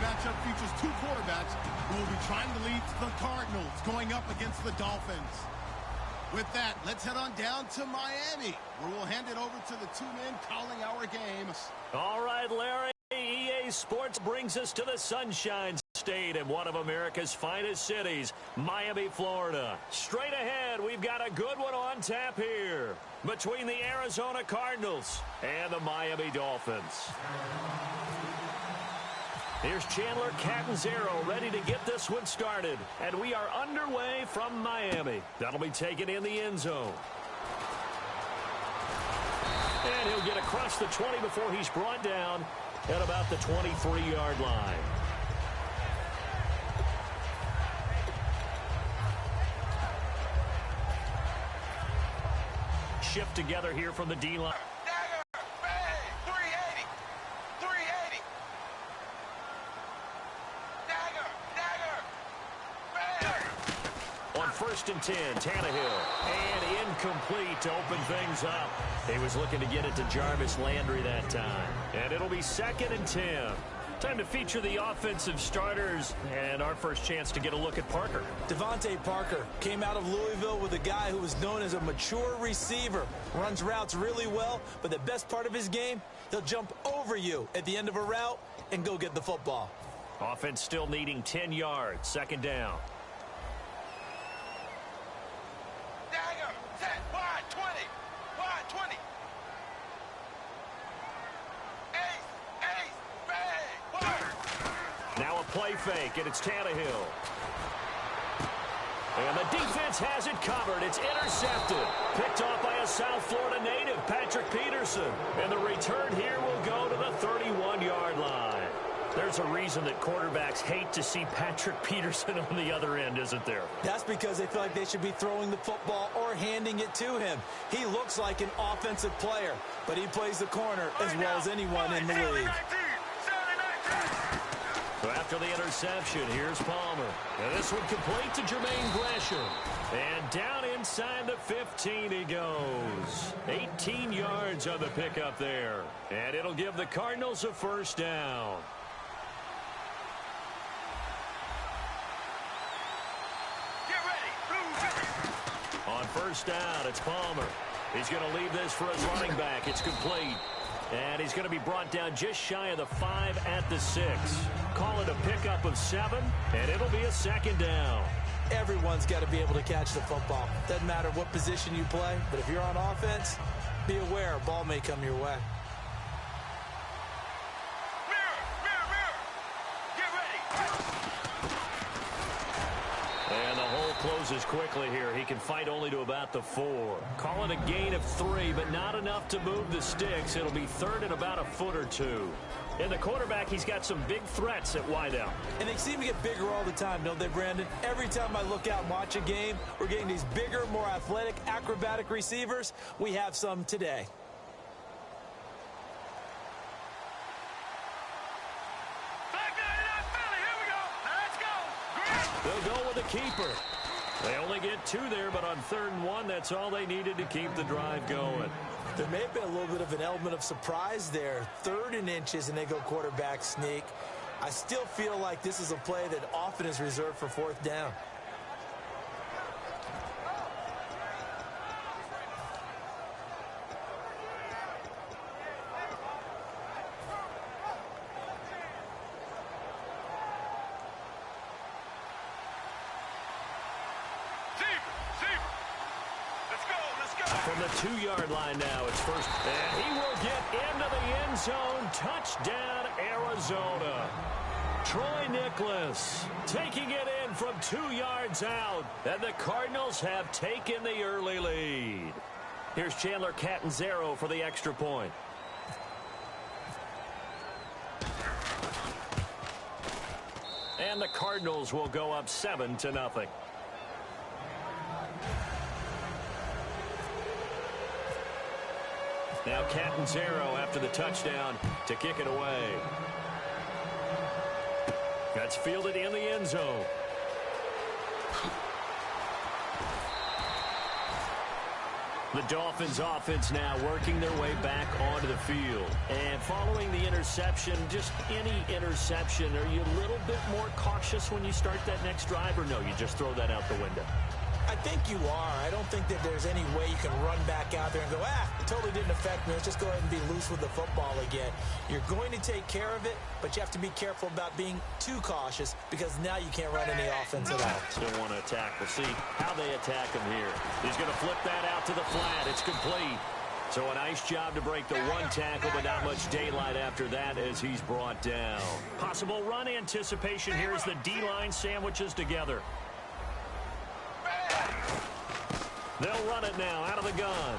matchup features two quarterbacks who will be trying to lead the Cardinals going up against the Dolphins. With that, let's head on down to Miami, where we'll hand it over to the two men calling our games. All right, Larry. EA Sports brings us to the Sunshine State in one of America's finest cities, Miami, Florida. Straight ahead, we've got a good one on tap here between the Arizona Cardinals and the Miami Dolphins. Here's Chandler Catanzaro ready to get this one started, and we are underway from Miami. That'll be taken in the end zone. And he'll get across the 20 before he's brought down at about the 23-yard line. Shift together here from the D-line. On 1st and 10, Tannehill. And incomplete to open things up. He was looking to get it to Jarvis Landry that time. And it'll be 2nd and 10. Time to feature the offensive starters. And our first chance to get a look at Parker. Devontae Parker came out of Louisville with a guy who was known as a mature receiver. Runs routes really well, but the best part of his game, he'll jump over you at the end of a route and go get the football. Offense still needing 10 yards. 2nd down. Now a play fake, and it's Tannehill. And the defense has it covered. It's intercepted. Picked off by a South Florida native, Patrick Peterson. And the return here will go to the 31-yard line. There's a reason that quarterbacks hate to see Patrick Peterson on the other end, isn't there? That's because they feel like they should be throwing the football or handing it to him. He looks like an offensive player, but he plays the corner as well as anyone in the league. So after the interception, here's Palmer. And this one complete to Jermaine Gresham. And down inside the 15 he goes. 18 yards on the pickup there. And it'll give the Cardinals a 1st down. On 1st down, it's Palmer. He's going to leave this for his running back. It's complete. And he's going to be brought down just shy of the 5 at the 6. Call it a pickup of 7, and it'll be a 2nd down. Everyone's got to be able to catch the football. Doesn't matter what position you play, but if you're on offense, be aware a ball may come your way. And the hole closes quickly here. He can fight only to about the 4. Call it a gain of 3, but not enough to move the sticks. It'll be 3rd and about a foot or 2. And the quarterback, he's got some big threats at wideout. And they seem to get bigger all the time, don't they, Brandon? Every time I look out and watch a game, we're getting these bigger, more athletic, acrobatic receivers. We have some today. They'll go with the keeper. They only get 2 there, but on 3rd and 1, that's all they needed to keep the drive going. There may have been a little bit of an element of surprise there. 3rd and inches, and they go quarterback sneak. I still feel like this is a play that often is reserved for 4th down. From the 2-yard line now, it's 1st. And he will get into the end zone. Touchdown, Arizona. Troy Nicholas taking it in from 2 yards out. And the Cardinals have taken the early lead. Here's Chandler Catanzaro for the extra point. And the Cardinals will go up 7-0. Now Catanzaro after the touchdown to kick it away. That's fielded in the end zone. The Dolphins offense now working their way back onto the field. And following the interception, just any interception, are you a little bit more cautious when you start that next drive, or no, you just throw that out the window? I think you are. I don't think that there's any way you can run back out there and go, it totally didn't affect me. Let's just go ahead and be loose with the football again. You're going to take care of it, but you have to be careful about being too cautious because now you can't run any offense at all. Still want to attack. We'll see how they attack him here. He's going to flip that out to the flat. It's complete. So a nice job to break the one tackle, but not much daylight after that as he's brought down. Possible run anticipation here as the D-line sandwiches together. They'll run it now out of the gun.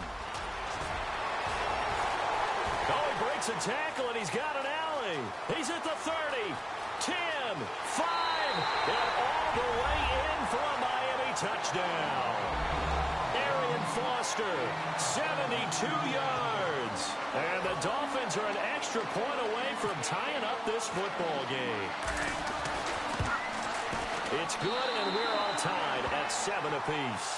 Oh, he breaks a tackle, and he's got an alley. He's at the 30, 10, 5, and all the way in for a Miami touchdown. Arian Foster, 72 yards. And the Dolphins are an extra point away from tying up this football game. It's good, and we're all tied at 7 apiece.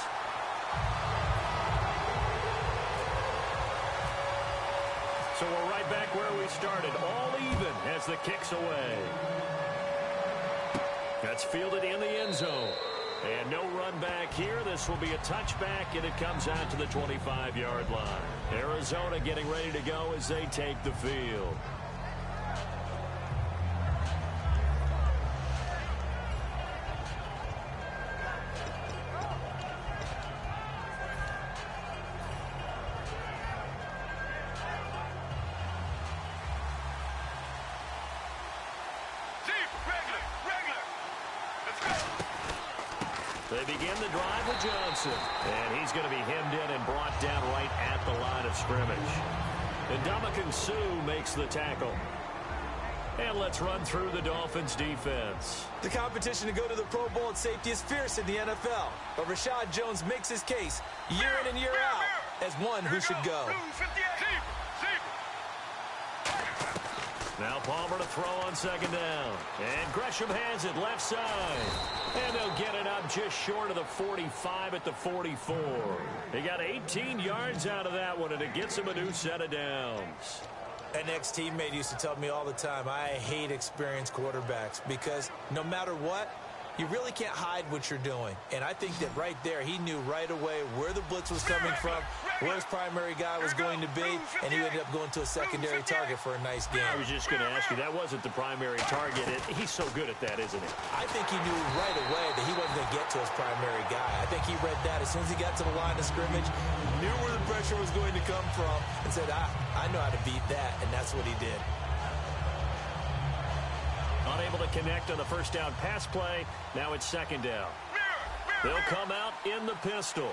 So we're right back where we started, all even as the kick's away. That's fielded in the end zone. And no run back here. This will be a touchback, and it comes out to the 25-yard line. Arizona getting ready to go as they take the field. They begin the drive with Johnson. And he's going to be hemmed in and brought down right at the line of scrimmage. And Ndamukong Suh makes the tackle. And let's run through the Dolphins' defense. The competition to go to the Pro Bowl at safety is fierce in the NFL. But Rashad Jones makes his case year in and year out as one who should go. Now Palmer to throw on second down. And Gresham has it left side. And they'll get it up just short of the 45 at the 44. He got 18 yards out of that one, and it gets him a new set of downs. An ex-teammate used to tell me all the time, I hate experienced quarterbacks because no matter what, you really can't hide what you're doing. And I think that right there, he knew right away where the blitz was coming from, where his primary guy was going to be, and he ended up going to a secondary target for a nice game. I was just going to ask you, that wasn't the primary target. He's so good at that, isn't he? I think he knew right away that he wasn't going to get to his primary guy. I think he read that as soon as he got to the line of scrimmage, knew where the pressure was going to come from, and said, I know how to beat that, and that's what he did. Unable to connect on the first down pass play. Now it's second down. They'll come out in the pistol.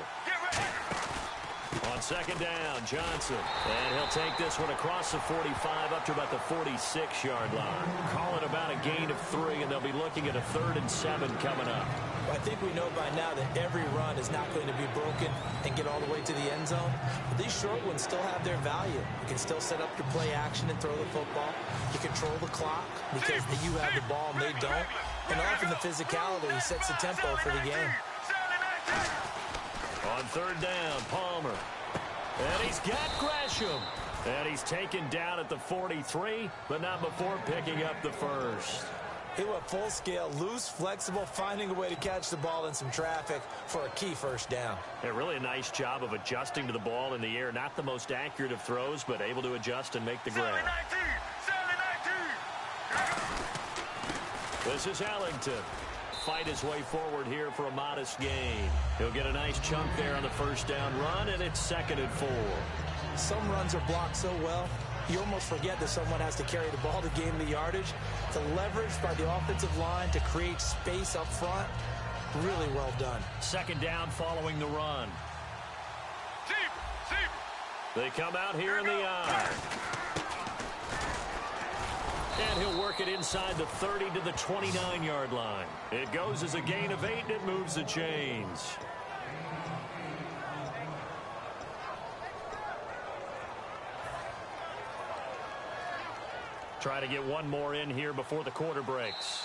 On second down, Johnson. And he'll take this one across the 45 up to about the 46-yard line. Call it about a gain of 3, and they'll be looking at a 3rd and 7 coming up. I think we know by now that every run is not going to be broken and get all the way to the end zone. But these short ones still have their value. You can still set up your play action and throw the football. You control the clock because you have the ball and they don't. And often the physicality sets the tempo for the game. On third down, Palmer. And he's got Gresham. And he's taken down at the 43, but not before picking up the first. He went full scale, loose, flexible, finding a way to catch the ball in some traffic for a key first down. Yeah, really a nice job of adjusting to the ball in the air. Not the most accurate of throws, but able to adjust and make the grab. This is Ellington. Fight his way forward here for a modest gain. He'll get a nice chunk there on the first down run, and it's 2nd and 4. Some runs are blocked so well, you almost forget that someone has to carry the ball to gain the yardage. The leverage by the offensive line to create space up front, really well done. Second down following the run. They come out here in the eye. And he'll work it inside the 30 to the 29-yard line. It goes as a gain of 8, and it moves the chains. Try to get one more in here before the quarter breaks.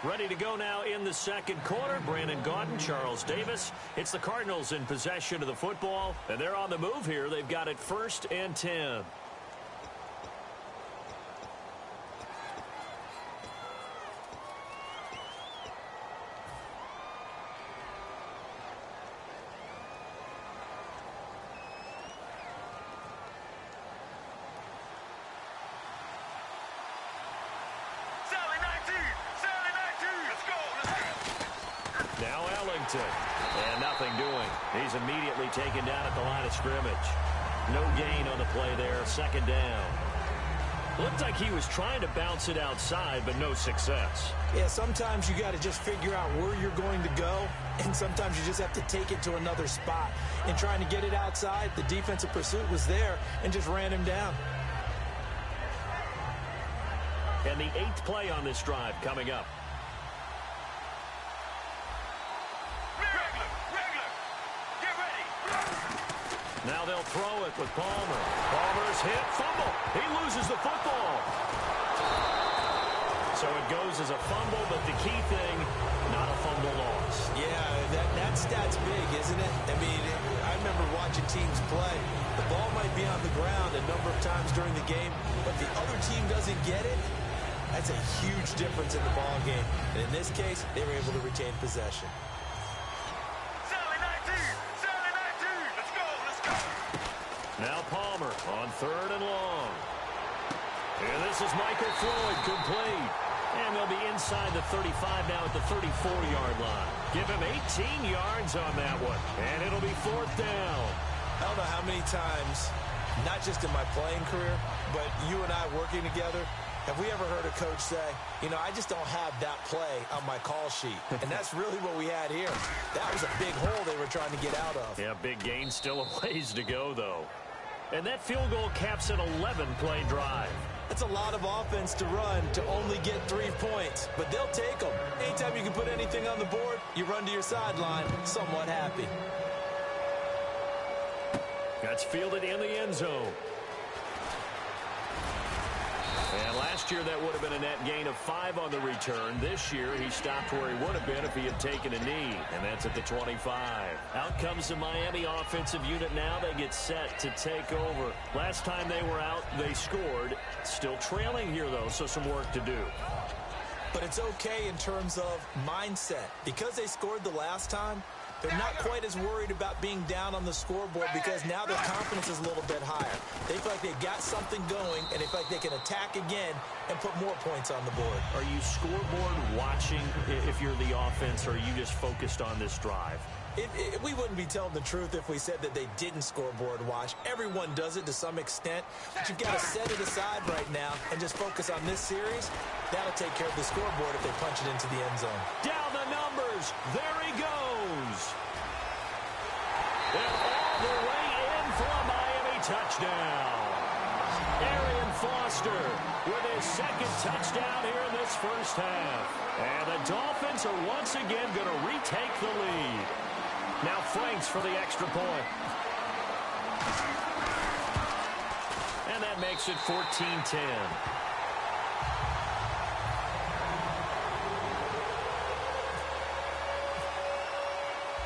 Ready to go now in the second quarter. Brandon Gaudin, Charles Davis. It's the Cardinals in possession of the football, and they're on the move here. They've got it 1st and 10. And nothing doing. He's immediately taken down at the line of scrimmage. No gain on the play there. 2nd down. Looked like he was trying to bounce it outside, but no success. Yeah, sometimes you got to just figure out where you're going to go, and sometimes you just have to take it to another spot. And trying to get it outside, the defensive pursuit was there and just ran him down. And the 8th play on this drive coming up. Now they'll throw it with Palmer. Palmer's hit, fumble. He loses the football. So it goes as a fumble, but the key thing, not a fumble loss. Yeah, that stat's big, isn't it? I mean, I remember watching teams play. The ball might be on the ground a number of times during the game, but the other team doesn't get it. That's a huge difference in the ball game. And in this case, they were able to retain possession. Now Palmer on 3rd and long. And this is Michael Floyd, complete. And they'll be inside the 35 now at the 34-yard line. Give him 18 yards on that one. And it'll be 4th down. I don't know how many times, not just in my playing career, but you and I working together, have we ever heard a coach say, you know, I just don't have that play on my call sheet. And that's really what we had here. That was a big hole they were trying to get out of. Yeah, big gain, still a ways to go, though. And that field goal caps an 11-play drive. That's a lot of offense to run to only get 3 points, but they'll take them. Anytime you can put anything on the board, you run to your sideline somewhat happy. That's fielded in the end zone. And last year that would have been a net gain of 5 on the return. This year he stopped where he would have been if he had taken a knee, and that's at the 25. Out comes the Miami offensive unit now. They get set to take over. Last time they were out, they scored. Still trailing here, though, so some work to do. But it's okay in terms of mindset. Because they scored the last time, they're not quite as worried about being down on the scoreboard because now their confidence is a little bit higher. They feel like they've got something going, and they feel like they can attack again and put more points on the board. Are you scoreboard watching if you're the offense, or are you just focused on this drive? We wouldn't be telling the truth if we said that they didn't scoreboard watch. Everyone does it to some extent, but you've got to set it aside right now and just focus on this series. That'll take care of the scoreboard if they punch it into the end zone. Down the numbers. There he goes. And all the way in for a Miami touchdown. Arian Foster with his 2nd touchdown here in this first half. And the Dolphins are once again going to retake the lead. Now Franks for the extra point. And that makes it 14-10.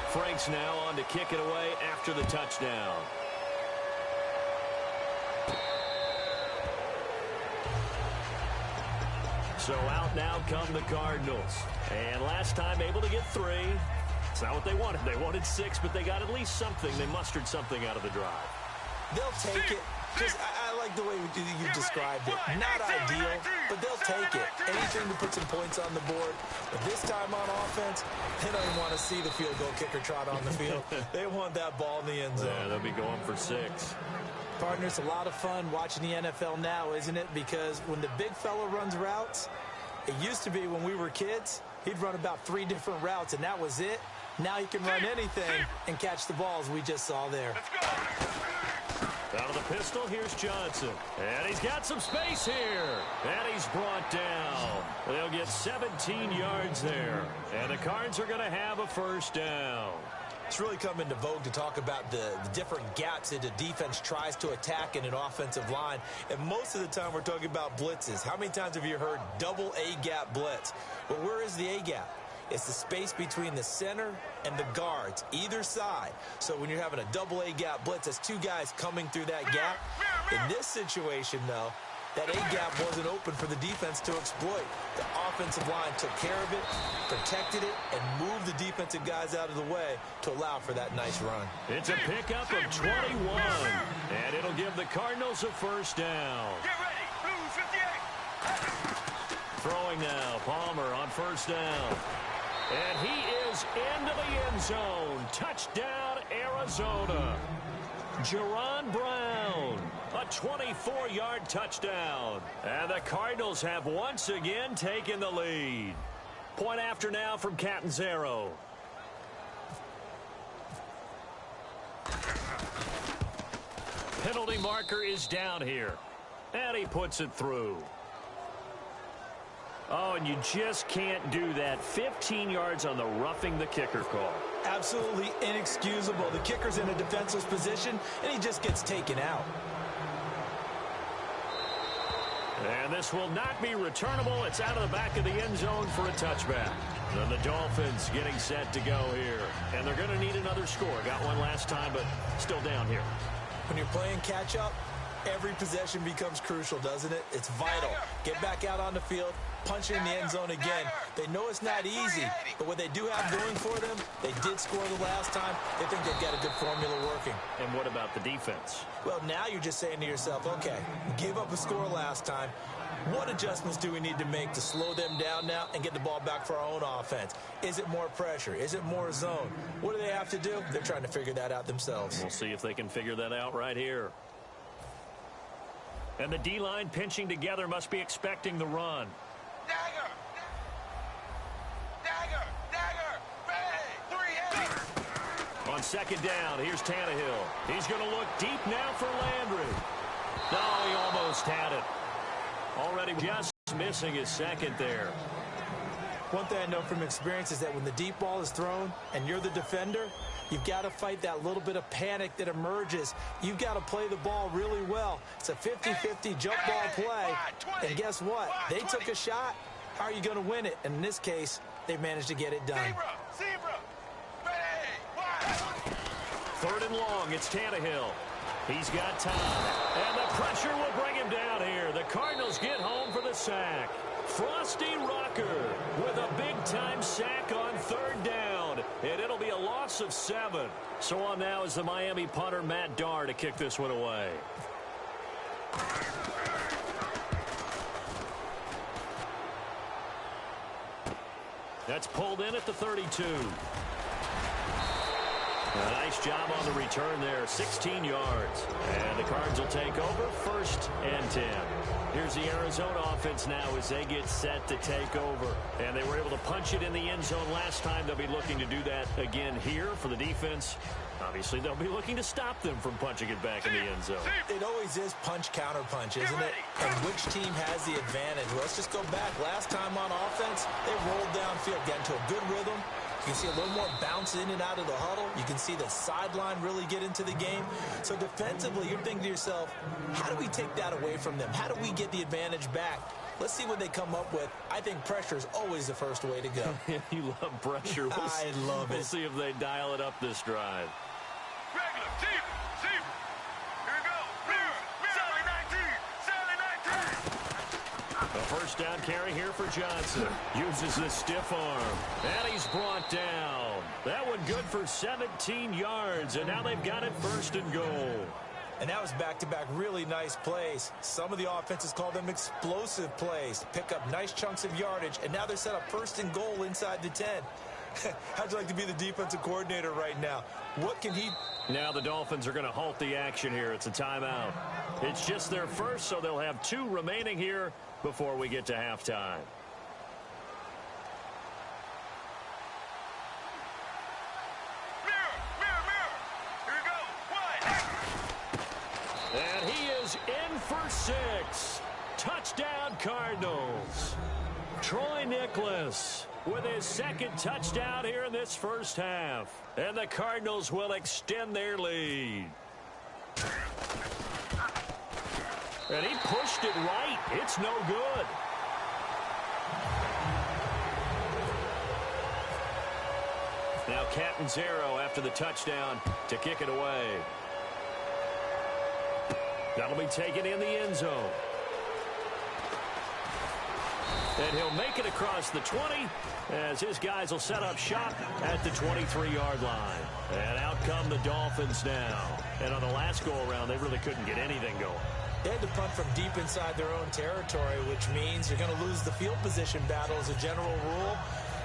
Franks now on to kick it away after the touchdown. So out now come the Cardinals. And last time able to get 3. It's not what they wanted. They wanted 6, but they got at least something. They mustered something out of the drive. They'll take it. I like the way you described it. Not ideal, but they'll take it. Anything to put some points on the board. But this time on offense, they don't even want to see the field goal kicker trot on the field. They want that ball in the end zone. Yeah, they'll be going for 6. Partner, it's a lot of fun watching the NFL now, isn't it? Because when the big fella runs routes, it used to be when we were kids, he'd run about 3 different routes, and that was it. Now he can run anything and catch the balls we just saw there. Out of the pistol, here's Johnson. And he's got some space here. And he's brought down. They'll get 17 yards there. And the Cards are going to have a first down. It's really come into vogue to talk about the different gaps that a defense tries to attack in an offensive line. And most of the time we're talking about blitzes. How many times have you heard double A-gap blitz? Well, where is the A-gap? It's the space between the center and the guards, either side. So when you're having a double A-gap blitz, that's two guys coming through that gap. In this situation, though, that A-gap wasn't open for the defense to exploit. The offensive line took care of it, protected it, and moved the defensive guys out of the way to allow for that nice run. It's a pickup of 21, and it'll give the Cardinals a first down. Get ready, Blue 58. Throwing now, Palmer on first down. And he is into the end zone. Touchdown, Arizona. Jerron Brown, a 24-yard touchdown. And the Cardinals have once again taken the lead. Point after now from Catanzaro. Penalty marker is down here. And he puts it through. Oh, and you just can't do that. 15 yards on the roughing the kicker call. Absolutely inexcusable. The kicker's in a defenseless position, and he just gets taken out. And this will not be returnable. It's out of the back of the end zone for a touchback. And the Dolphins getting set to go here. And they're going to need another score. Got one last time, but still down here. When you're playing catch-up, every possession becomes crucial, doesn't it? It's vital. Get back out on the field, punch it in the end zone again. They know it's not easy, but what they do have going for them, they did score the last time. They think they've got a good formula working. And what about the defense? Well, now you're just saying to yourself, okay, gave up a score last time. What adjustments do we need to make to slow them down now and get the ball back for our own offense? Is it more pressure? Is it more zone? What do they have to do? They're trying to figure that out themselves. We'll see if they can figure that out right here. And the D-line pinching together must be expecting the run. Dagger! Dagger! Dagger! Ready! 3-8! On second down, here's Tannehill. He's going to look deep now for Landry. No, he almost had it. Already just missing his second there. One thing I know from experience is that when the deep ball is thrown and you're the defender, you've got to fight that little bit of panic that emerges. You've got to play the ball really well. It's a 50-50 jump ball play. And guess what? They took a shot. How are you going to win it? And in this case, they managed to get it done. Zebra! Ready! Wide! Third and long, it's Tannehill. He's got time. And the pressure will bring him down here. The Cardinals get home for the sack. Frosty Rocker with a big-time sack on third down. And it'll be a loss of 7. So on now is the Miami punter, Matt Darr, to kick this one away. That's pulled in at the 32. A nice job on the return there, 16 yards. And the Cards will take over, 1st and 10. Here's the Arizona offense now as they get set to take over. And they were able to punch it in the end zone last time. They'll be looking to do that again here for the defense. Obviously, they'll be looking to stop them from punching it back in the end zone. It always is punch-counter-punch, isn't it? And which team has the advantage? Well, let's just go back. Last time on offense, they rolled downfield, got into a good rhythm. You can see a little more bounce in and out of the huddle. You can see the sideline really get into the game. So defensively, you're thinking to yourself, how do we take that away from them? How do we get the advantage back? Let's see what they come up with. I think pressure is always the first way to go. You love pressure. I love it. We'll see if they dial it up this drive. Regular, zebra! Here we go! Sally 19! A first down carry here for Johnson. Uses the stiff arm. And he's brought down. That one good for 17 yards. And now they've got it 1st and goal. And that was back-to-back really nice plays. Some of the offenses call them explosive plays. Pick up nice chunks of yardage. And now they're set up 1st and goal inside the 10. How'd you like to be the defensive coordinator right now? What can he... Now the Dolphins are going to halt the action here. It's a timeout. It's just their first, so they'll have 2 remaining here before we get to halftime. Mirror! Here we go! Wide! And he is in for 6. Touchdown, Cardinals. Troy Nicholas with his second touchdown here in this first half. And the Cardinals will extend their lead. And he pushed it right. It's no good. Now Captain Zero after the touchdown to kick it away. That'll be taken in the end zone. And he'll make it across the 20 as his guys will set up shop at the 23-yard line. And out come the Dolphins now. And on the last go-around, they really couldn't get anything going. They had to punt from deep inside their own territory, which means you're going to lose the field position battle as a general rule.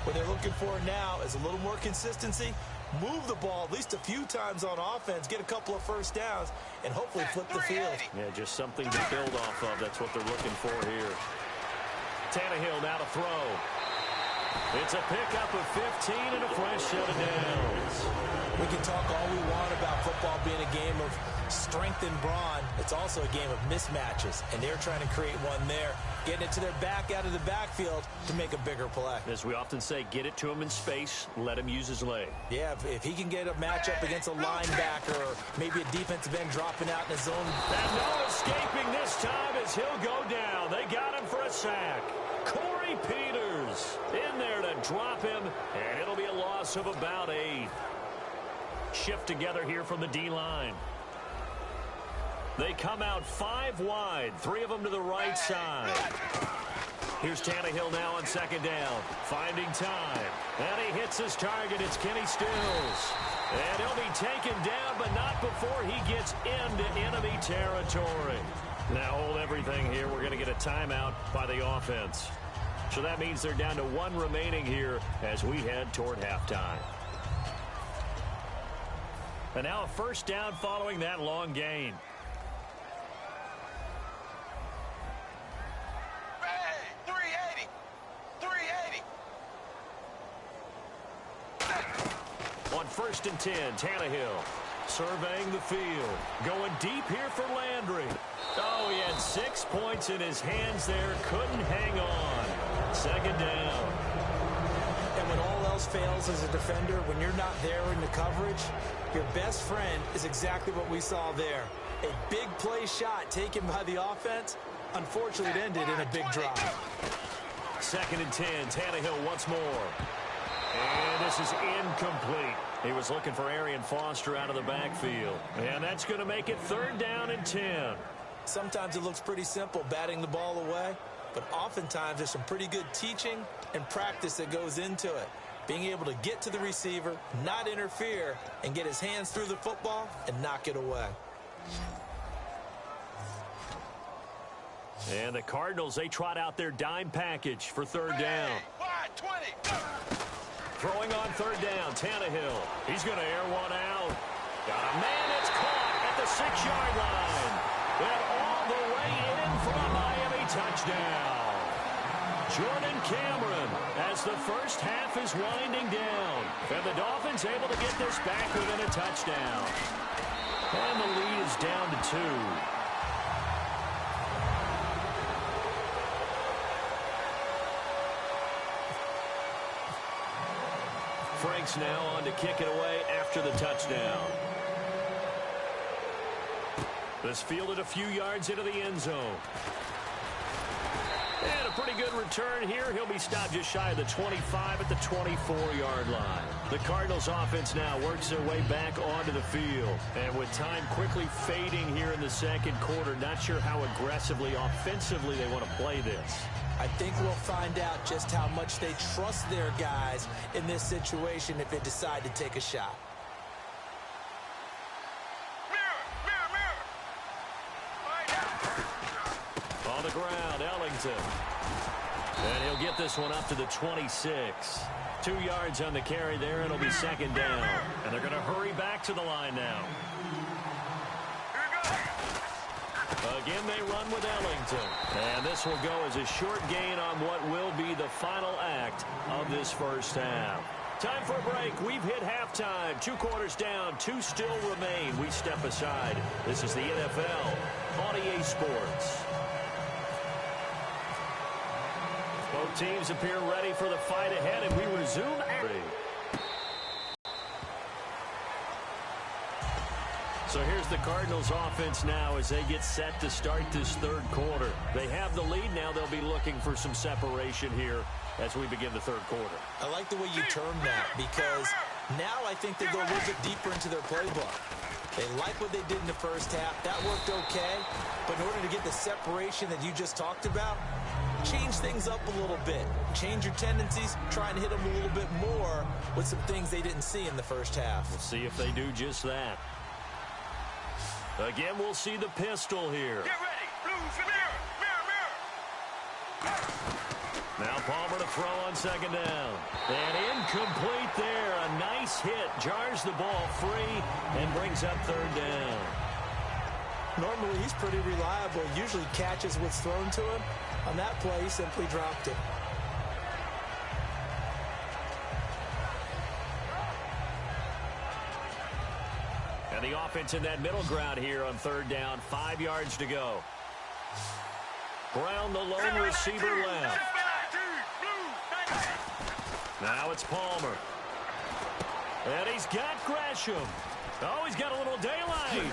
What they're looking for now is a little more consistency, move the ball at least a few times on offense, get a couple of first downs, and hopefully flip the field. Yeah, just something to build off of. That's what they're looking for here. Tannehill now to throw. It's a pickup of 15 and a fresh set of downs. We can talk all we want about football being a game of strength and brawn. It's also a game of mismatches, and they're trying to create one there, getting it to their back out of the backfield to make a bigger play. As we often say, get it to him in space, let him use his leg. Yeah, if he can get a matchup against a linebacker or maybe a defensive end dropping out in his zone. And no escaping this time as he'll go down. They got him for a sack. Corey Peters in there to drop him, and it'll be a loss of about 8. Shift together here from the D-line. They come out 5 wide, 3 of them to the right side. Here's Tannehill now on second down, finding time. And he hits his target. It's Kenny Stills. And he'll be taken down, but not before he gets into enemy territory. Now hold everything here. We're going to get a timeout by the offense. So that means they're down to 1 remaining here as we head toward halftime. And now a first down following that long gain. Hey, 380. 380. On 1st and 10, Tannehill surveying the field. Going deep here for Landry. Oh, he had 6 points in his hands there. Couldn't hang on. Second down. And when all else fails as a defender, when you're not there in the coverage, your best friend is exactly what we saw there. A big play shot taken by the offense. Unfortunately, it ended in a big drop. 2nd and 10, Tannehill once more. And this is incomplete. He was looking for Arian Foster out of the backfield. And that's going to make it 3rd down and 10. Sometimes it looks pretty simple, batting the ball away. But oftentimes there's some pretty good teaching and practice that goes into it. Being able to get to the receiver, not interfere, and get his hands through the football and knock it away. And the Cardinals, they trot out their dime package for 3rd down. Wide 20. Throwing on 3rd down, Tannehill. He's going to air one out. Got a man that's caught at the 6-yard line. And all the way in for a Miami touchdown. Jordan Cameron as the first half is winding down. And the Dolphins able to get this back within a touchdown. And the lead is down to 2. Frank's now on to kick it away after the touchdown. This fielded a few yards into the end zone. And a pretty good return here. He'll be stopped just shy of the 25 at the 24-yard line. The Cardinals offense now works their way back onto the field. And with time quickly fading here in the second quarter, not sure how aggressively, offensively they want to play this. I think we'll find out just how much they trust their guys in this situation if they decide to take a shot. On the ground, Ellington. And he'll get this one up to the 26. 2 yards on the carry there, and it'll be 2nd down. And they're going to hurry back to the line now. Again, they run with Ellington. And this will go as a short gain on what will be the final act of this first half. Time for a break. We've hit halftime. 2 quarters down. 2 still remain. We step aside. This is the NFL on EA Sports. Both teams appear ready for the fight ahead, and we resume. So here's the Cardinals offense now as they get set to start this third quarter. They have the lead now. They'll be looking for some separation here as we begin the third quarter. I like the way you term that, because now I think they go a little bit deeper into their playbook. They like what they did in the first half. That worked okay. But in order to get the separation that you just talked about, change things up a little bit. Change your tendencies. Try and hit them a little bit more with some things they didn't see in the first half. We'll see if they do just that. Again, we'll see the pistol here. Get ready. Blues, mirror, mirror, mirror. Now Palmer to throw on second down. And incomplete there. A nice hit. Jars the ball free and brings up third down. Normally, he's pretty reliable. Usually catches what's thrown to him. On that play, he simply dropped it. And the offense in that middle ground here on third down. 5 yards to go. Brown, the lone receiver left. Now it's Palmer. And he's got Gresham. Oh, he's got a little daylight.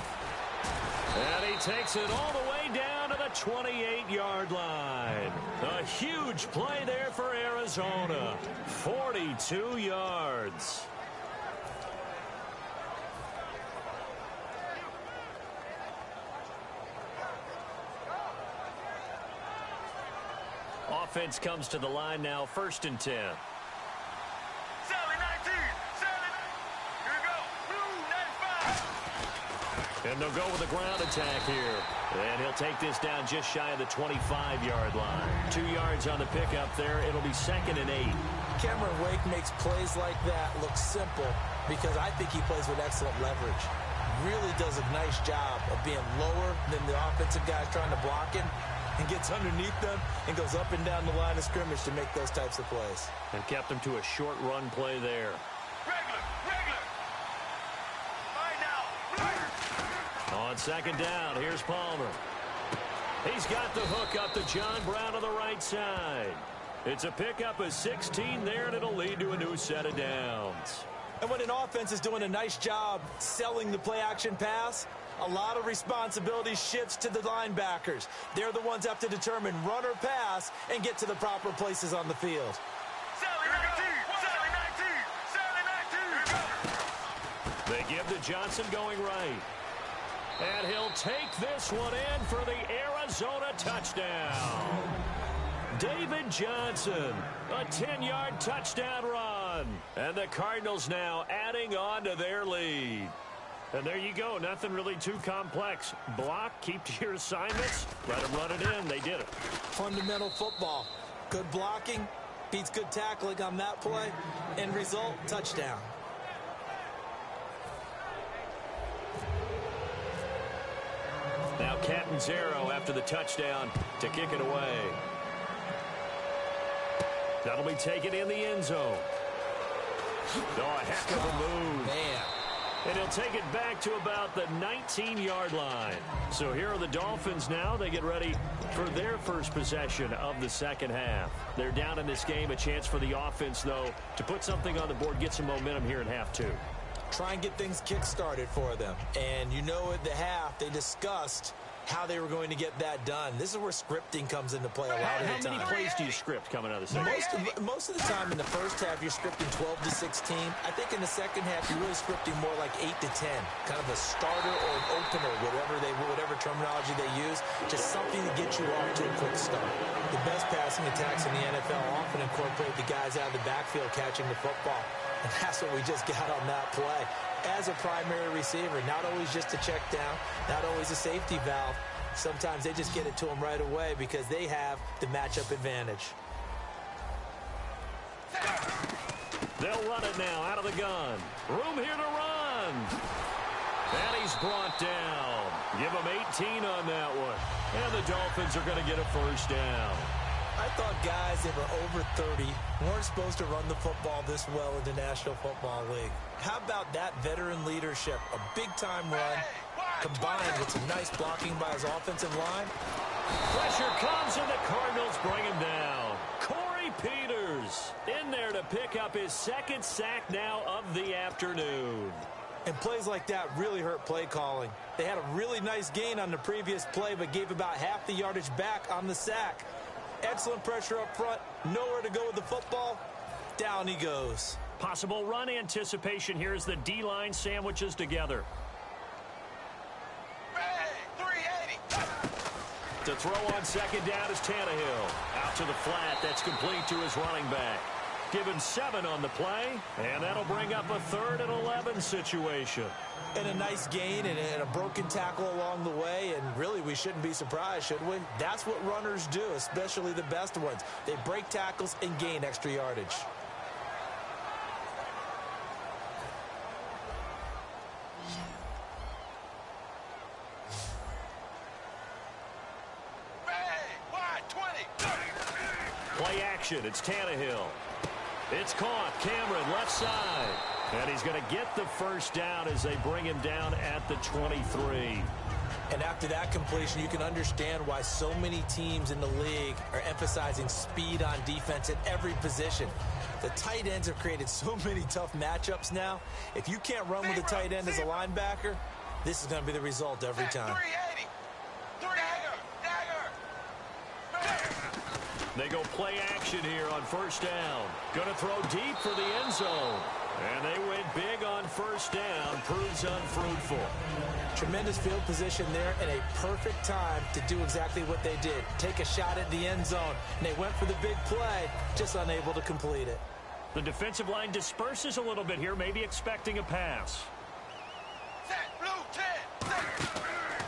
And he takes it all the way down to the 28-yard line. A huge play there for Arizona. 42 yards. Offense comes to the line now, 1st and 10. Sally 19. Sally. Here we go. Blue 95. And they'll go with a ground attack here. And he'll take this down just shy of the 25-yard line. 2 yards on the pickup there. It'll be 2nd and 8. Cameron Wake makes plays like that look simple because I think he plays with excellent leverage. Really does a nice job of being lower than the offensive guys trying to block him, and gets underneath them and goes up and down the line of scrimmage to make those types of plays. And kept them to a short run play there. Regular. Right now. On second down, here's Palmer. He's got the hook up to John Brown on the right side. It's a pickup of 16 there, and it'll lead to a new set of downs. And when an offense is doing a nice job selling the play-action pass, a lot of responsibility shifts to the linebackers. They're the ones that have to determine run or pass and get to the proper places on the field. Sally 19. Sally 19. They give to Johnson going right. And he'll take this one in for the Arizona touchdown. David Johnson, a 10-yard touchdown run. And the Cardinals now adding on to their lead. And there you go. Nothing really too complex. Block, keep to your assignments, let them run it in. They did it. Fundamental football. Good blocking beats good tackling on that play. End result, touchdown. Now Catanzaro after the touchdown to kick it away. That'll be taken in the end zone. Oh, a heck of a move. Man. And he'll take it back to about the 19-yard line. So here are the Dolphins now. They get ready for their first possession of the second half. They're down in this game. A chance for the offense, though, to put something on the board, get some momentum here in half two. Try and get things kick-started for them. And you know at the half, they discussed how they were going to get that done. This is where scripting comes into play a lot of the time. How many plays do you script coming out of the second? Most of the time in the first half, you're scripting 12 to 16. I think in the second half, you're really scripting more like 8 to 10. Kind of a starter or an opener, whatever terminology they use. Just something to get you off to a quick start. The best passing attacks in the NFL often incorporate the guys out of the backfield catching the football. And that's what we just got on that play. As a primary receiver, not always just a check down, not always a safety valve. Sometimes they just get it to them right away because they have the matchup advantage. They'll run it now out of the gun. Room here to run. And he's brought down. Give him 18 on that one. And the Dolphins are going to get a first down. I thought guys that were over 30 weren't supposed to run the football this well in the National Football League. How about that veteran leadership? A big-time run combined with some nice blocking by his offensive line. Pressure comes, and the Cardinals bring him down. Corey Peters in there to pick up his second sack now of the afternoon. And plays like that really hurt play calling. They had a really nice gain on the previous play, but gave about half the yardage back on the sack. Excellent pressure up front. Nowhere to go with the football. Down he goes. Possible run anticipation here as the D-line sandwiches together. To throw on second down is Tannehill. Out to the flat. That's complete to his running back. Given 7 on the play, and that'll bring up a 3rd and 11 situation. And a nice gain and a broken tackle along the way, and really we shouldn't be surprised, should we? That's what runners do, especially the best ones. They break tackles and gain extra yardage. Play action. It's Tannehill. It's caught. Cameron left side. And he's going to get the first down as they bring him down at the 23. And after that completion, you can understand why so many teams in the league are emphasizing speed on defense at every position. The tight ends have created so many tough matchups now. If you can't run with a tight end as a linebacker, this is going to be the result every time. They go play action here on first down. Going to throw deep for the end zone. And they went big on first down. Proves unfruitful. Tremendous field position there and a perfect time to do exactly what they did. Take a shot at the end zone. And they went for the big play, just unable to complete it. The defensive line disperses a little bit here, maybe expecting a pass.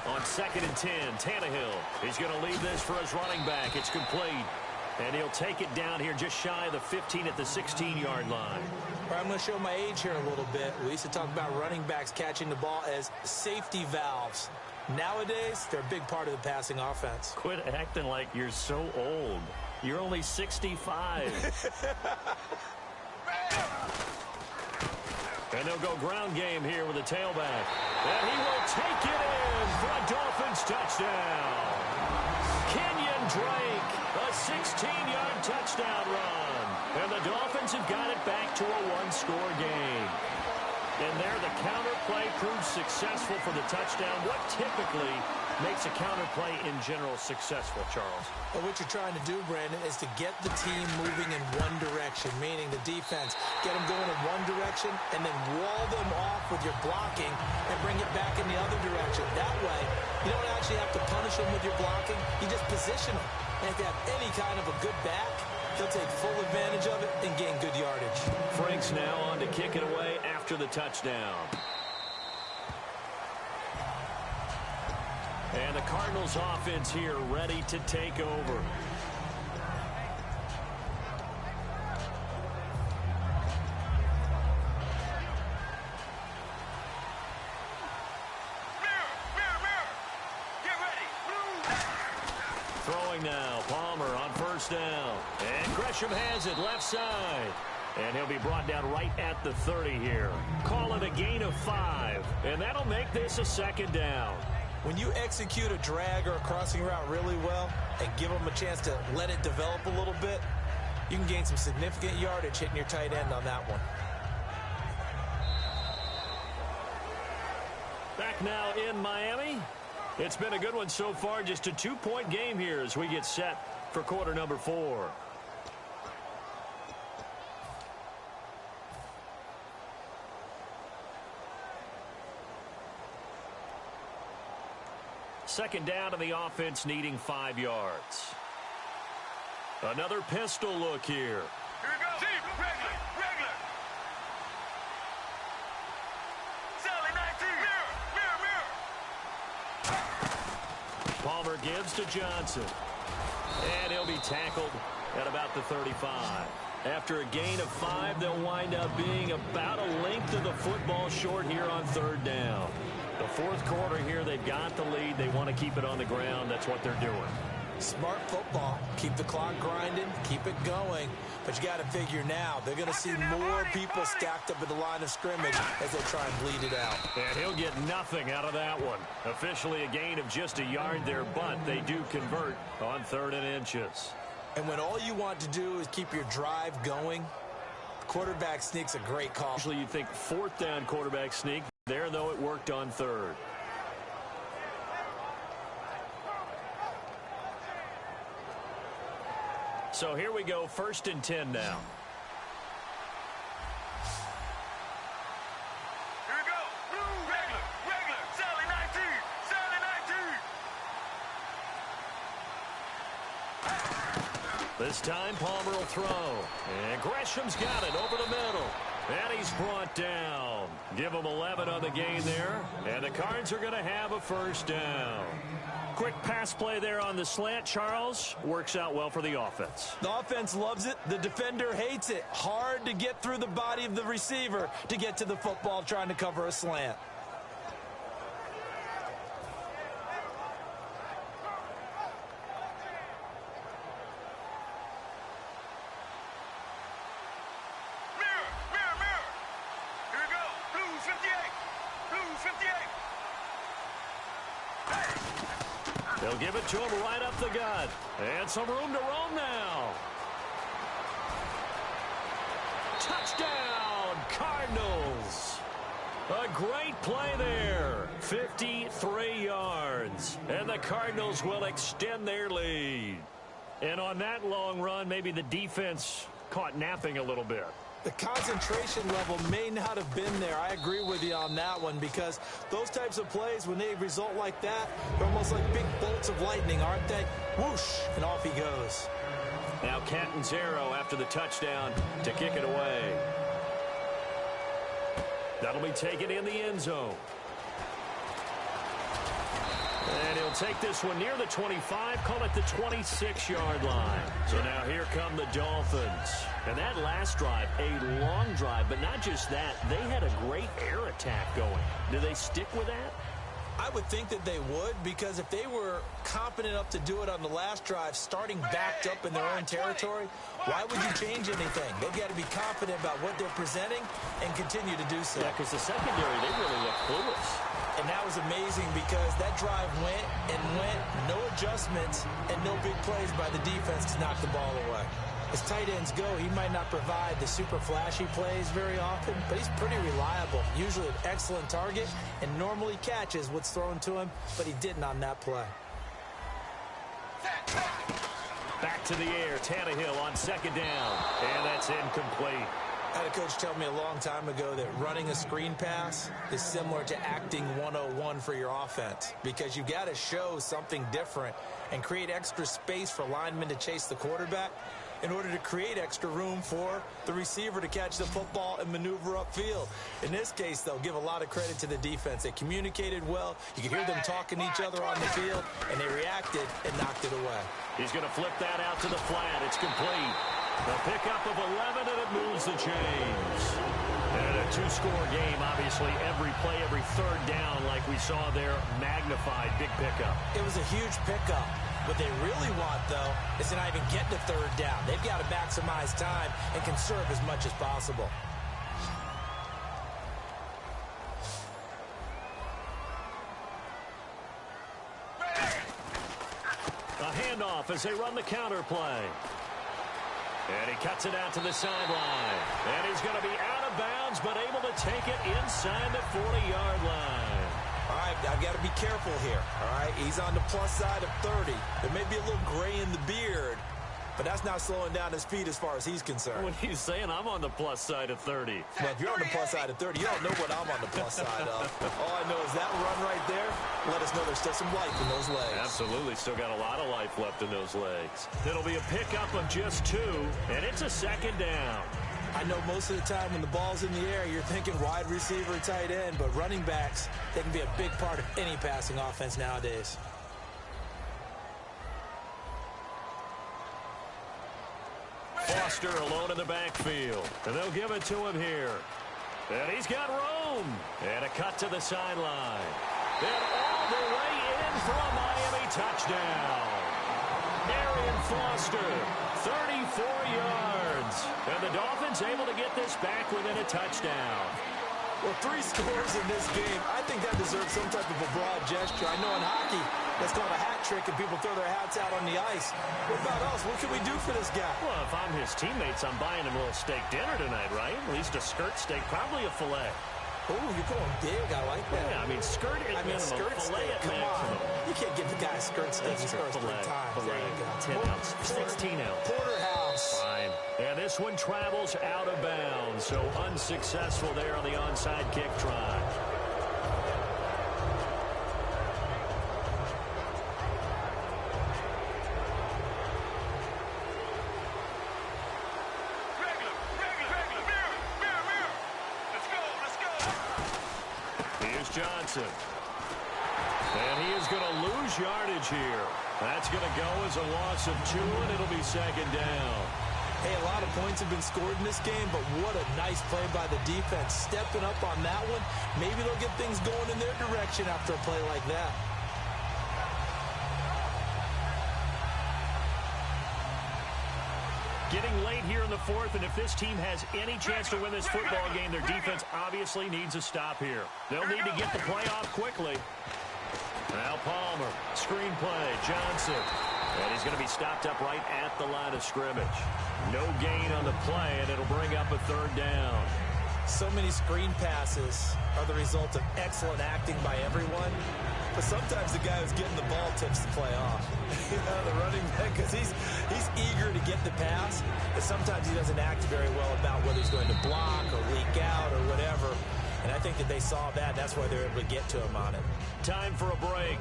On 2nd and 10, Tannehill. He's going to leave this for his running back. It's complete. And he'll take it down here just shy of the 15 at the 16-yard line. I'm going to show my age here a little bit. We used to talk about running backs catching the ball as safety valves. Nowadays, they're a big part of the passing offense. Quit acting like you're so old. You're only 65. And they'll go ground game here with a tailback. And he will take it in for a Dolphins touchdown. Kenyon Drake, a 16-yard touchdown run. And the Dolphins have got it back to a one-score game. And there, the counter play proves successful for the touchdown. What typically makes a counter play in general successful, Charles? Well, what you're trying to do, Brandon, is to get the team moving in one direction, meaning the defense, get them going in one direction, and then wall them off with your blocking and bring it back in the other direction. That way, you don't actually have to punish them with your blocking. You just position them. And if they have any kind of a good back, they'll take full advantage of it and gain good yardage. Frank's now on to kick it away after the touchdown. And the Cardinals offense here ready to take over. Throwing now, Palmer on first down. And Gresham has it left side. And he'll be brought down right at the 30 here. Call it a gain of 5. And that'll make this a 2nd down. When you execute a drag or a crossing route really well and give them a chance to let it develop a little bit, you can gain some significant yardage hitting your tight end on that one. Back now in Miami. It's been a good one so far. Just a 2-point game here as we get set for quarter number 4. Second down to the offense, needing 5 yards. Another pistol look here. Here we go. Deep, regular. Sally 19. Mirror. Palmer gives to Johnson. And he'll be tackled at about the 35. After a gain of 5, they'll wind up being about a length of the football short here on 3rd down. The 4th quarter here, they've got the lead. They want to keep it on the ground. That's what they're doing. Smart football. Keep the clock grinding. Keep it going. But you got to figure now, they're going to see more people stacked up at the line of scrimmage as they try and bleed it out. And he'll get nothing out of that one. Officially a gain of just a yard there, but they do convert on 3rd and inches. And when all you want to do is keep your drive going, quarterback sneak's a great call. Usually you think fourth down quarterback sneak. There, though, it worked on third. So here we go, 1st and 10 now. Here we go. Regular. Sally 19. Sally 19. This time Palmer will throw. And Gresham's got it over the middle. And he's brought down. Give him 11 on the gain there. And the Cards are going to have a 1st down. Quick pass play there on the slant, Charles. Works out well for the offense. The offense loves it. The defender hates it. Hard to get through the body of the receiver to get to the football trying to cover a slant. Mirror. Here we go. Blue 58. They'll give it to him right up the gut. And some room to roam now. Touchdown, Cardinals. A great play there. 53 yards. And the Cardinals will extend their lead. And on that long run, maybe the defense caught napping a little bit. The concentration level may not have been there. I agree with you on that one because those types of plays, when they result like that, they're almost like big bolts of lightning, aren't they? Whoosh, and off he goes. Now Catanzaro after the touchdown to kick it away. That'll be taken in the end zone. And he'll take this one near the 25, call it the 26-yard line. So now here come the Dolphins. And that last drive, a long drive, but not just that. They had a great air attack going. Do they stick with that? I would think that they would because if they were confident enough to do it on the last drive, starting backed up in their own territory, why would you change anything? They've got to be confident about what they're presenting and continue to do so. Yeah, because the secondary, they really look clueless. And that was amazing because that drive went, no adjustments, and no big plays by the defense to knock the ball away. As tight ends go, he might not provide the super flashy plays very often, but he's pretty reliable. Usually an excellent target and normally catches what's thrown to him, but he didn't on that play. Back to the air, Tannehill on 2nd down, and that's incomplete. I had a coach tell me a long time ago that running a screen pass is similar to acting 101 for your offense because you've got to show something different and create extra space for linemen to chase the quarterback in order to create extra room for the receiver to catch the football and maneuver upfield. In this case, they'll give a lot of credit to the defense. They communicated well. You could hear them talking to each other on the field, and they reacted and knocked it away. He's going to flip that out to the flat. It's complete. The pickup of 11, and it moves the chains. And a 2-score game, obviously, every play, every 3rd down, like we saw there, magnified, big pickup. It was a huge pickup. What they really want, though, is to not even get to 3rd down. They've got to maximize time and conserve as much as possible. A handoff as they run the counter play. And he cuts it out to the sideline. And he's going to be out of bounds, but able to take it inside the 40-yard line. All right, I've got to be careful here, all right? He's on the plus side of 30. There may be a little gray in the beard, but that's not slowing down his feet as far as he's concerned. When he's saying I'm on the plus side of 30. Well, if you're on the plus side of 30, you don't know what I'm on the plus side of. All I know is that run right there let us know there's still some life in those legs. Absolutely, still got a lot of life left in those legs. It'll be a pickup of just 2, and it's a 2nd down. I know most of the time when the ball's in the air, you're thinking wide receiver, tight end, but running backs, they can be a big part of any passing offense nowadays. Foster alone in the backfield, and they'll give it to him here. And he's got room. And a cut to the sideline. And all the way in for a Miami touchdown. Arian Foster, 34 yards. And the Dolphins able to get this back within a touchdown. Well, 3 scores in this game. I think that deserves some type of a broad gesture. I know in hockey, That's called a hat trick, and people throw their hats out on the ice. What about us? What can we do for this guy? Well, if I'm his teammates, I'm buying him a little steak dinner tonight, right? At least a skirt steak, probably a filet. Oh, you're going big. I like that. Yeah, I mean, skirt at minimum, skirt filet steak. at Come maximum. on. You can't give the guy a skirt steak. He's first Filet, 3 times. There you go. 10 ounce, 16 ounce. Porterhouse. Fine. And this one travels out of bounds, so unsuccessful there on the onside kick try. Johnson. And he is going to lose yardage here. That's going to go as a loss of 2, and it'll be second down. Hey, a lot of points have been scored in this game, but what a nice play by the defense. Stepping up on that one. Maybe they'll get things going in their direction after a play like that. Getting late here in the fourth, and if this team has any chance to win this football game, their defense obviously needs a stop here. They'll need to get the play off quickly. Now Palmer, screen play, Johnson. And he's going to be stopped up right at the line of scrimmage. No gain on the play, and it'll bring up a third down. So many screen passes are the result of excellent acting by everyone. But sometimes the guy who's getting the ball tips the play off. You know, the running back, because he's eager to get the pass, but sometimes he doesn't act very well about whether he's going to block or leak out or whatever. And I think that they saw that. That's why they're able to get to him on it. Time for a break.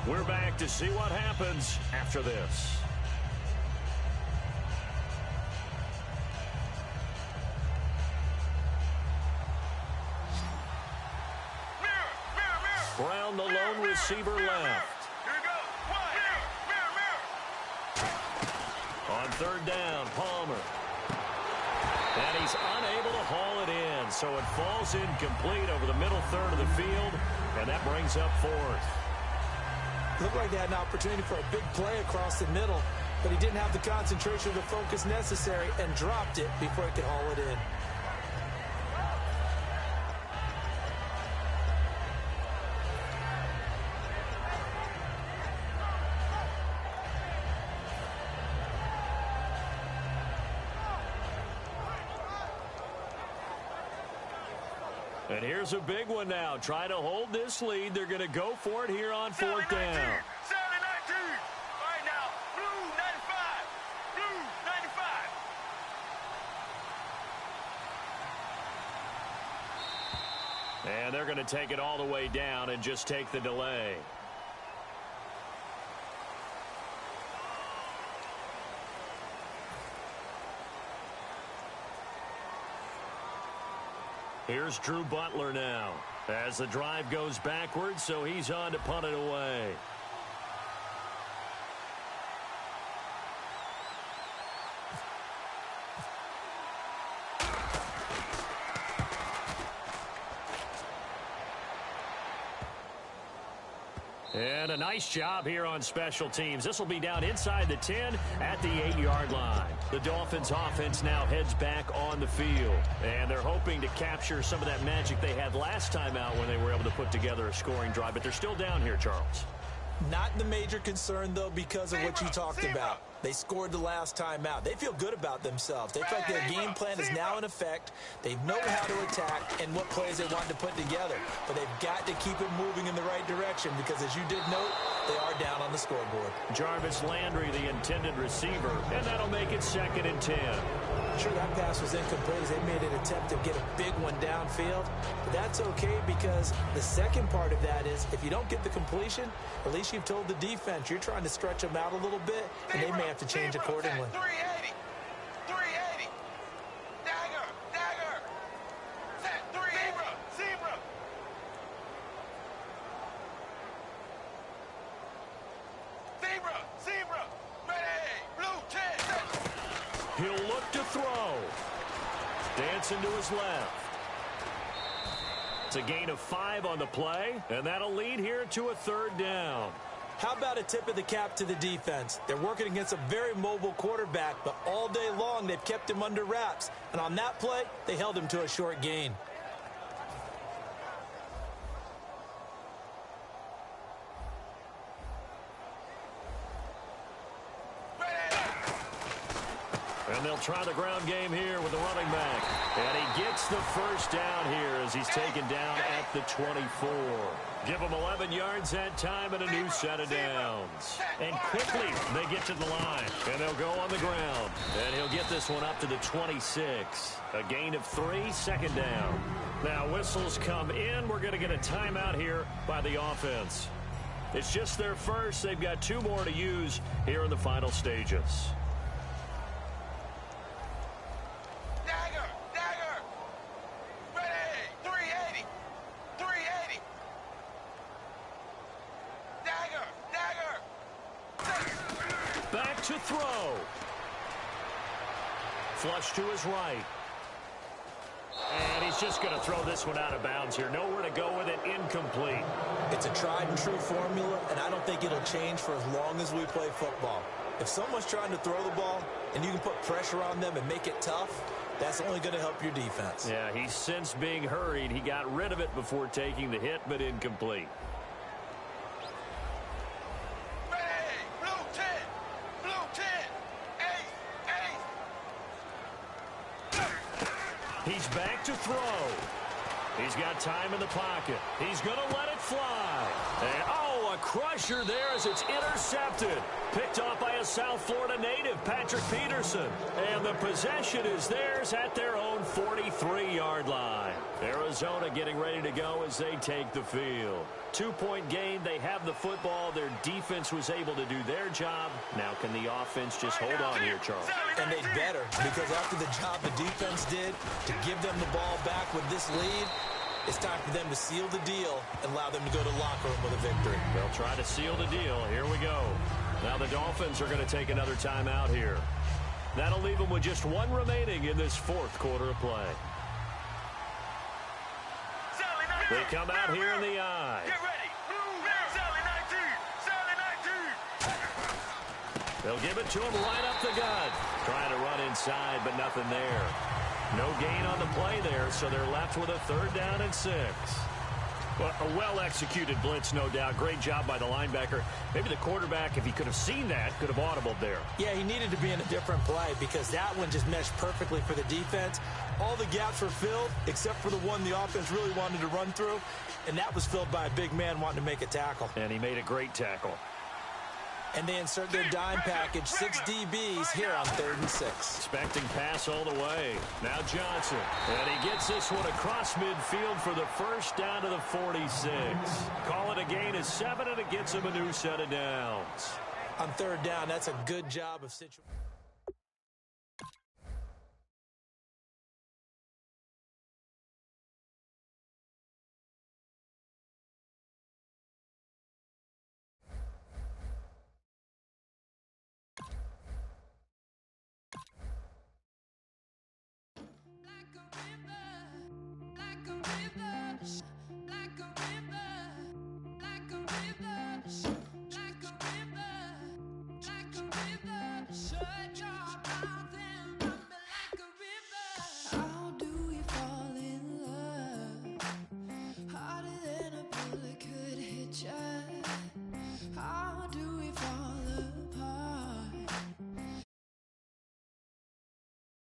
We're back to see what happens after this. Brown, the lone receiver left. Here we go. On third down, Palmer. And he's unable to haul it in, so it falls incomplete over the middle third of the field, and that brings up fourth. Looked like they had an opportunity for a big play across the middle, but he didn't have the concentration or the focus necessary and dropped it before he could haul it in. And here's a big one now. Try to hold this lead. They're going to go for it here on fourth down. 7-19. All right, now, blue 95. Blue 95. And they're going to take it all the way down and just take the delay. Here's Drew Butler now as the drive goes backwards, so he's on to punt it away. And a nice job here on special teams. This will be down inside the 10 at the 8-yard line. The Dolphins offense now heads back on the field. And they're hoping to capture some of that magic they had last time out when they were able to put together a scoring drive. But they're still down here, Charles. Not the major concern, though, because of what you talked about. They scored the last time out. They feel good about themselves. They feel like their game plan is now in effect. They know how to attack and what plays they want to put together. But they've got to keep it moving in the right direction because, as you did note, they are down on the scoreboard. Jarvis Landry, the intended receiver, and that'll make it 2nd and 10. Sure, that pass was incomplete as they made an attempt to get a big one downfield. But that's okay because the second part of that is if you don't get the completion, at least you've told the defense you're trying to stretch them out a little bit, and they may have to change accordingly. 380. 380. Dagger. Dagger. Set 380. Zebra. Zebra. Zebra. Ready. Blue 10. Set. He'll look to throw. Dancing to his left. It's a gain of 5 on the play, and that'll lead here to a 3rd down. How about a tip of the cap to the defense? They're working against a very mobile quarterback, but all day long they've kept him under wraps. And on that play, they held him to a short gain. And they'll try the ground game here with the running back. And he gets the first down here as he's taken down at the 24. Give him 11 yards that time and a new set of downs. And quickly they get to the line. And they'll go on the ground. And he'll get this one up to the 26. A gain of 3, second down. Now whistles come in. We're going to get a timeout here by the offense. It's just their first. They've got 2 more to use here in the final stages. To throw. Flush to his right. And he's just going to throw this one out of bounds here. Nowhere to go with it. Incomplete. It's a tried and true formula, and I don't think it'll change for as long as we play football. If someone's trying to throw the ball and you can put pressure on them and make it tough, that's only going to help your defense. Yeah, he's since being hurried. He got rid of it before taking the hit, but incomplete. He's back to throw. He's got time in the pocket. He's going to let it fly. And, oh, a crusher there as it's intercepted. Picked off by a South Florida native, Patrick Peterson. And the possession is theirs at their own 43-yard line. Arizona getting ready to go as they take the field. 2-point game. They have the football. Their defense was able to do their job. Now can the offense just hold on here, Charles? And they better, because after the job the defense did to give them the ball back with this lead, it's time for them to seal the deal and allow them to go to the locker room with a victory. They'll try to seal the deal. Here we go. Now the Dolphins are going to take another timeout here. That'll leave them with just 1 remaining in this 4th quarter of play. They come out here in the eye. Get ready. Sally 19. Sally 19. They'll give it to him right up the gut. Trying to run inside, but nothing there. No gain on the play there, so they're left with a 3rd down and 6. Well, a well-executed blitz, no doubt. Great job by the linebacker. Maybe the quarterback, if he could have seen that, could have audibled there. Yeah, he needed to be in a different play because that one just meshed perfectly for the defense. All the gaps were filled except for the one the offense really wanted to run through, and that was filled by a big man wanting to make a tackle. And he made a great tackle. And they insert their dime package, 6 DBs here on 3rd and 6. Expecting pass all the way. Now Johnson. And he gets this one across midfield for the first down to the 46. Call it a gain of 7, and it gets him a new set of downs. On 3rd down, that's a good job of situation. Like a river, shut your mouth.